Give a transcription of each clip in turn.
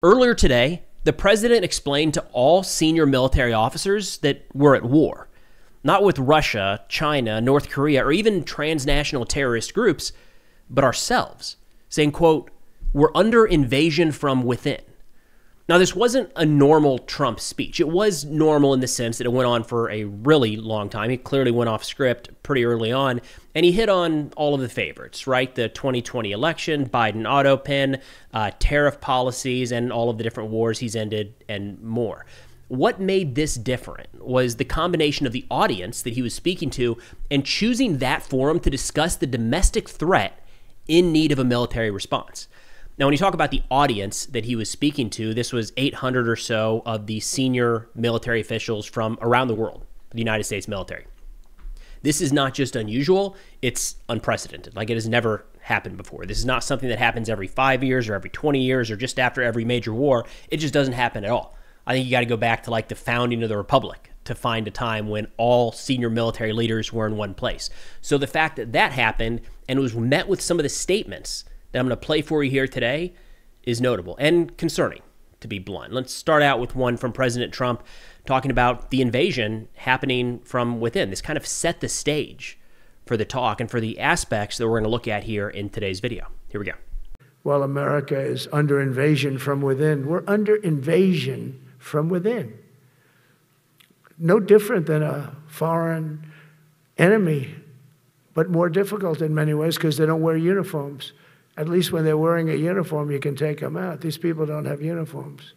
Earlier today, the president explained to all senior military officers that we're at war, not with Russia, China, North Korea, or even transnational terrorist groups, but ourselves, saying, quote, "We're under invasion from within." Now, this wasn't a normal Trump speech. It was normal in the sense that it went on for a really long time. He clearly went off script pretty early on, and he hit on all of the favorites, right? The 2020 election, Biden auto pen, tariff policies, and all of the different wars he's ended, and more. What made this different was the combination of the audience that he was speaking to and choosing that forum to discuss the domestic threat in need of a military response. Now, when you talk about the audience that he was speaking to, this was 800 or so of the senior military officials from around the world, the United States military. This is not just unusual, it's unprecedented. Like, it has never happened before. This is not something that happens every 5 years or every 20 years or just after every major war. It just doesn't happen at all. I think you got to go back to like the founding of the Republic to find a time when all senior military leaders were in one place. So the fact that that happened and was met with some of the statements that I'm going to play for you here today is notable and concerning, to be blunt. Let's start out with one from President Trump talking about the invasion happening from within. This kind of set the stage for the talk and for the aspects that we're going to look at here in today's video. Here we go. Well, America is under invasion from within. We're under invasion from within. No different than a foreign enemy, but more difficult in many ways because they don't wear uniforms. At least when they're wearing a uniform, you can take them out. These people don't have uniforms.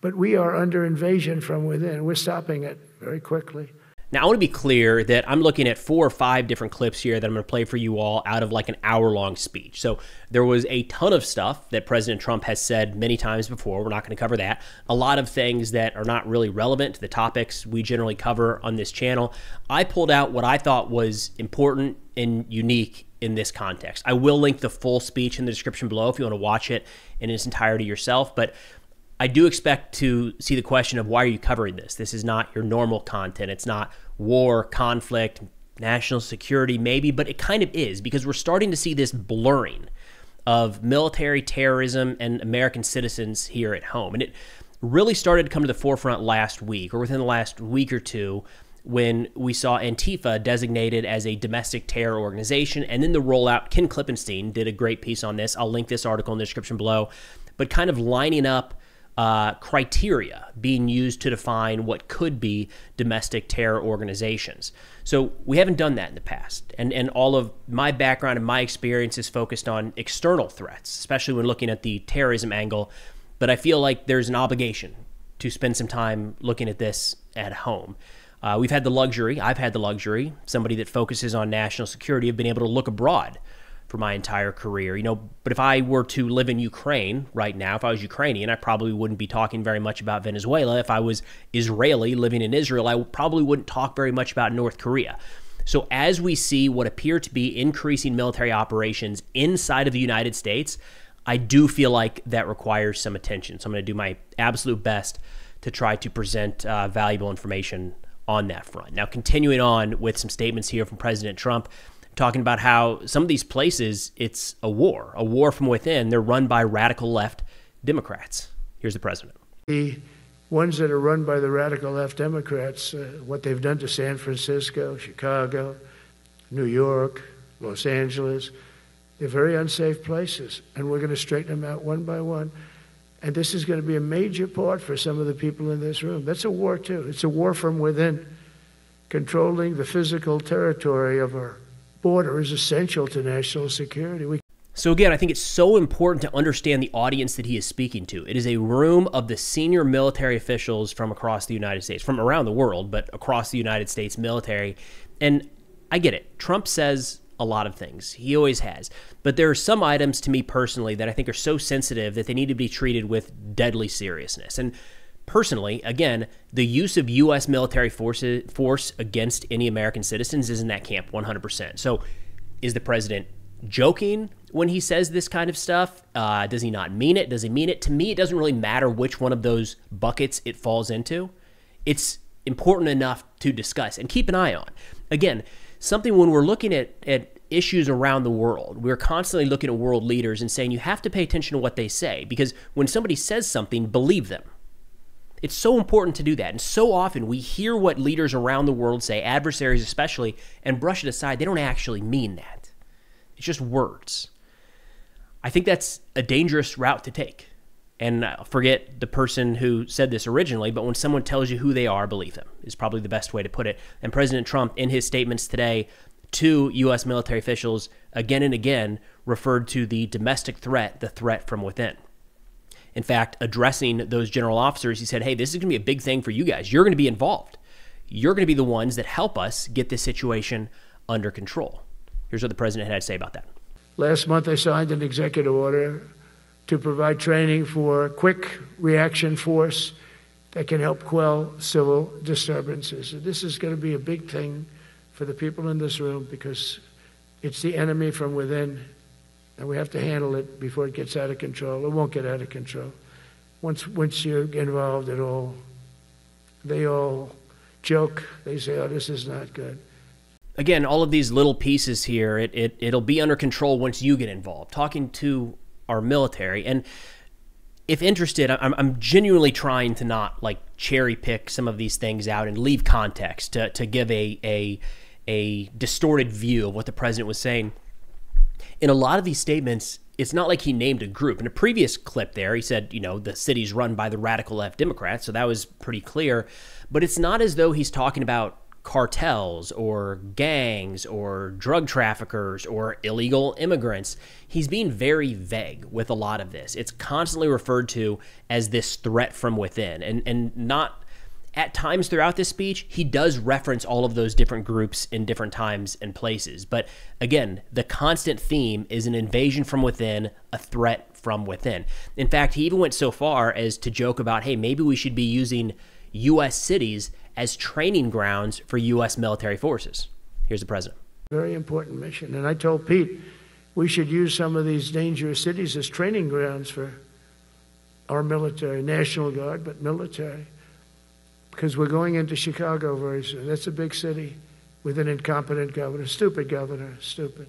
But we are under invasion from within. We're stopping it very quickly. Now, I want to be clear that I'm looking at 4 or 5 different clips here that I'm going to play for you all out of like an hour-long speech. So there was a ton of stuff that President Trump has said many times before. We're not going to cover that. A lot of things that are not really relevant to the topics we generally cover on this channel. I pulled out what I thought was important and unique in this context. I will link the full speech in the description below if you want to watch it in its entirety yourself, but I do expect to see the question of why are you covering this? This is not your normal content. It's not war, conflict, national security maybe, but it kind of is because we're starting to see this blurring of military terrorism and American citizens here at home. And it really started to come to the forefront last week or within the last week or two when we saw Antifa designated as a domestic terror organization, and then the rollout. Ken Klippenstein did a great piece on this. I'll link this article in the description below, but kind of lining up criteria being used to define what could be domestic terror organizations. So we haven't done that in the past. And all of my background and my experience is focused on external threats, especially when looking at the terrorism angle. But I feel like there's an obligation to spend some time looking at this at home. We've had the luxury, I've had the luxury, somebody that focuses on national security, of being able to look abroad for my entire career. But if I were to live in Ukraine right now, if I was Ukrainian, I probably wouldn't be talking very much about Venezuela. If I was Israeli living in Israel, I probably wouldn't talk very much about North Korea. So as we see what appear to be increasing military operations inside of the United States, I do feel like that requires some attention. So I'm going to do my absolute best to try to present valuable information on that front. Now, continuing on with some statements here from President Trump, talking about how some of these places, it's a war from within. They're run by radical left Democrats. Here's the president. The ones that are run by the radical left Democrats, what they've done to San Francisco, Chicago, New York, Los Angeles, they're very unsafe places, and we're going to straighten them out one by one. And this is going to be a major part for some of the people in this room. That's a war, too. It's a war from within. Controlling the physical territory of our border is essential to national security. So again, I think it's so important to understand the audience that he is speaking to. It is a room of the senior military officials from across the United States, from around the world, but across the United States military. And I get it. Trump says a lot of things. He always has. But there are some items to me personally that I think are so sensitive that they need to be treated with deadly seriousness. And personally, again, the use of U.S. military force against any American citizens is in that camp 100%. So is the president joking when he says this kind of stuff? Does he not mean it? Does he mean it? To me, it doesn't really matter which one of those buckets it falls into. It's important enough to discuss and keep an eye on. Again, something when we're looking at issues around the world, we're constantly looking at world leaders and saying you have to pay attention to what they say, because when somebody says something, believe them. It's so important to do that. And so often we hear what leaders around the world say, adversaries especially, and brush it aside. They don't actually mean that. It's just words. I think that's a dangerous route to take. And forget the person who said this originally, but when someone tells you who they are, believe them, is probably the best way to put it. And President Trump, in his statements today to U.S. military officials, again and again, referred to the domestic threat, the threat from within. In fact, addressing those general officers, he said, hey, this is going to be a big thing for you guys. You're going to be involved. You're going to be the ones that help us get this situation under control. Here's what the president had to say about that. Last month, I signed an executive order to provide training for a quick reaction force that can help quell civil disturbances. And this is going to be a big thing for the people in this room, because it's the enemy from within, and we have to handle it before it gets out of control. It won't get out of control. Once you're involved at all, they all joke. They say, oh, this is not good. Again, all of these little pieces here, it'll be under control once you get involved. Talking to our military, and if interested, I'm genuinely trying to not like cherry pick some of these things out and leave context to give a distorted view of what the president was saying. In a lot of these statements, it's not like he named a group. In a previous clip there, he said, you know, the city's run by the radical left Democrats, so that was pretty clear. But it's not as though he's talking about cartels or gangs or drug traffickers or illegal immigrants. He's being very vague with a lot of this. It's constantly referred to as this threat from within, and not at times throughout this speech, he does reference all of those different groups in different times and places. But again, the constant theme is an invasion from within, a threat from within. In fact, he even went so far as to joke about, hey, maybe we should be using U.S. cities as training grounds for U.S. military forces. Here's the president. Very important mission. And I told Pete, we should use some of these dangerous cities as training grounds for our military, National Guard, but military. Because we're going into Chicago very soon. That's a big city with an incompetent governor, stupid governor, stupid.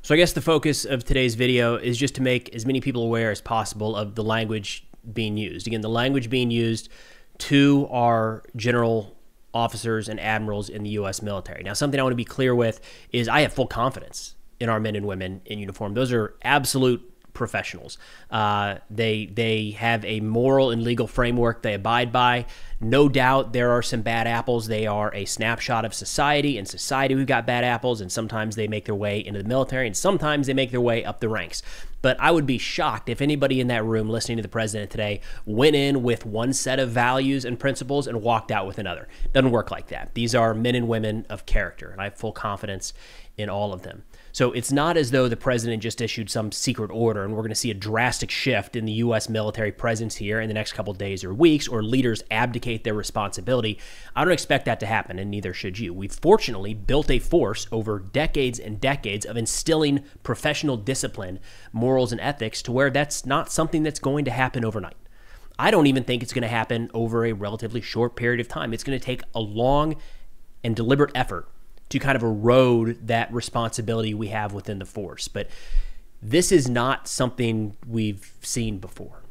So I guess the focus of today's video is just to make as many people aware as possible of the language being used. Again, the language being used to our general officers and admirals in the U.S. military. Now, something I want to be clear with is I have full confidence in our men and women in uniform. Those are absolute professionals. They have a moral and legal framework they abide by. No doubt there are some bad apples. They are a snapshot of society. In society, we've got bad apples, and sometimes they make their way into the military, and sometimes they make their way up the ranks. But I would be shocked if anybody in that room listening to the president today went in with one set of values and principles and walked out with another. It doesn't work like that. These are men and women of character, and I have full confidence in all of them. So it's not as though the president just issued some secret order and we're going to see a drastic shift in the U.S. military presence here in the next couple of days or weeks, or leaders abdicate their responsibility. I don't expect that to happen, and neither should you. We've fortunately built a force over decades and decades of instilling professional discipline, morals, and ethics to where that's not something that's going to happen overnight. I don't even think it's going to happen over a relatively short period of time. It's going to take a long and deliberate effort to kind of erode that responsibility we have within the force. But this is not something we've seen before.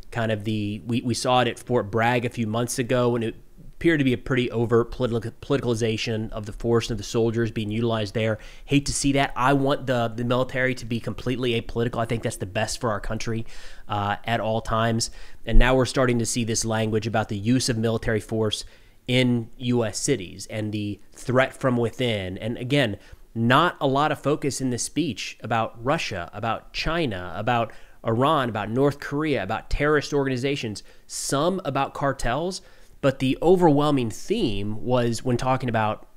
Kind of we saw it at Fort Bragg a few months ago, and it appeared to be a pretty overt politicalization of the force and of the soldiers being utilized there. Hate to see that. I want the military to be completely apolitical. I think that's the best for our country at all times. And now we're starting to see this language about the use of military force in U.S. cities and the threat from within. And again, not a lot of focus in this speech about Russia, about China, about Iran, about North Korea, about terrorist organizations, some about cartels. But the overwhelming theme was, when talking about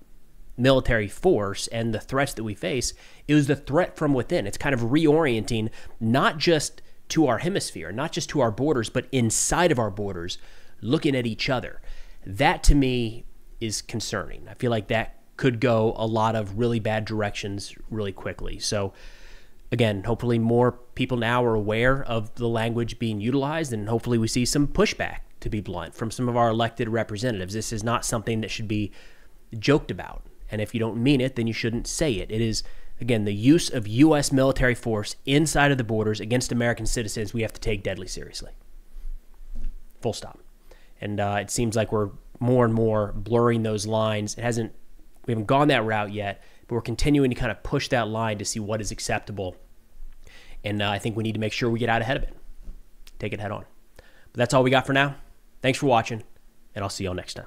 military force and the threats that we face, it was the threat from within. It's kind of reorienting not just to our hemisphere, not just to our borders, but inside of our borders, looking at each other. That, to me, is concerning. I feel like that could go a lot of really bad directions really quickly. So, again, hopefully more people now are aware of the language being utilized, and hopefully we see some pushback, to be blunt, from some of our elected representatives. This is not something that should be joked about. And if you don't mean it, then you shouldn't say it. It is Again, the use of U.S. military force inside of the borders against American citizens, we have to take deadly seriously. Full stop. And it seems like we're more and more blurring those lines. We haven't gone that route yet, but we're continuing to kind of push that line to see what is acceptable. And I think we need to make sure we get out ahead of it. Take it head on. But that's all we got for now. Thanks for watching, and I'll see y'all next time.